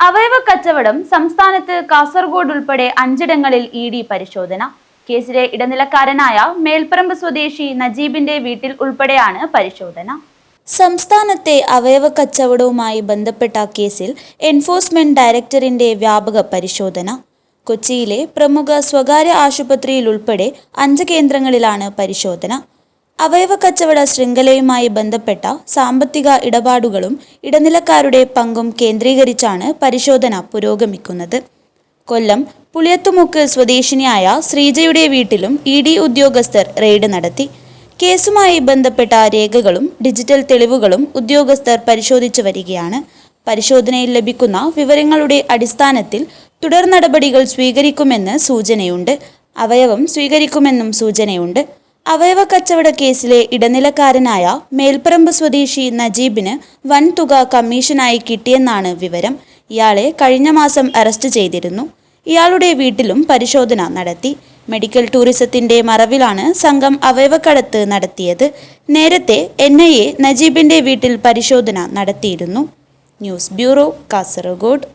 അവയവ കച്ചവടം സംസ്ഥാനത്ത് കാസർഗോഡ് ഉൾപ്പെടെ 5ഇടങ്ങളിൽ ഇ.ഡി. പരിശോധന. കേസിലെ ഇടനിലക്കാരനായ മേൽപ്പറമ്പ് സ്വദേശി നജീബിന്റെ വീട്ടിൽ ഉൾപ്പെടെയാണ് പരിശോധന. സംസ്ഥാനത്തെ അവയവ കച്ചവടവുമായി ബന്ധപ്പെട്ട കേസിൽ എൻഫോഴ്സ്മെന്റ് ഡയറക്ടറിന്റെ വ്യാപക പരിശോധന. കൊച്ചിയിലെ പ്രമുഖ സ്വകാര്യ ആശുപത്രിയിൽ ഉൾപ്പെടെ 5 കേന്ദ്രങ്ങളിലാണ് പരിശോധന. അവയവ കച്ചവട ശൃംഖലയുമായി ബന്ധപ്പെട്ട സാമ്പത്തിക ഇടപാടുകളും ഇടനിലക്കാരുടെ പങ്കും കേന്ദ്രീകരിച്ചാണ് പരിശോധന പുരോഗമിക്കുന്നത്. കൊല്ലം പുളിയത്തുമുക്ക് സ്വദേശിനിയായ ശ്രീജയുടെ വീട്ടിലും ഇ.ഡി. ഉദ്യോഗസ്ഥർ റെയ്ഡ് നടത്തി. കേസുമായി ബന്ധപ്പെട്ട രേഖകളും ഡിജിറ്റൽ തെളിവുകളും ഉദ്യോഗസ്ഥർ പരിശോധിച്ചു വരികയാണ്. പരിശോധനയിൽ ലഭിക്കുന്ന വിവരങ്ങളുടെ അടിസ്ഥാനത്തിൽ തുടർ നടപടികൾ സ്വീകരിക്കുമെന്ന് സൂചനയുണ്ട്. അവയവം സ്വീകരിക്കുമെന്നും സൂചനയുണ്ട്. അവയവ കച്ചവട കേസിലെ ഇടനിലക്കാരനായ മേൽപ്പറമ്പ് സ്വദേശി നജീബിന് വൻതുക കമ്മീഷനായി കിട്ടിയെന്നാണ് വിവരം. ഇയാളെ കഴിഞ്ഞ മാസം അറസ്റ്റ് ചെയ്തിരുന്നു. ഇയാളുടെ വീട്ടിലും പരിശോധന നടത്തി. മെഡിക്കൽ ടൂറിസത്തിന്റെ മറവിലാണ് സംഘം അവയവക്കടത്ത് നടത്തിയത്. നേരത്തെ NIA നജീബിന്റെ വീട്ടിൽ പരിശോധന നടത്തിയിരുന്നു. News bureau, Kasaragod.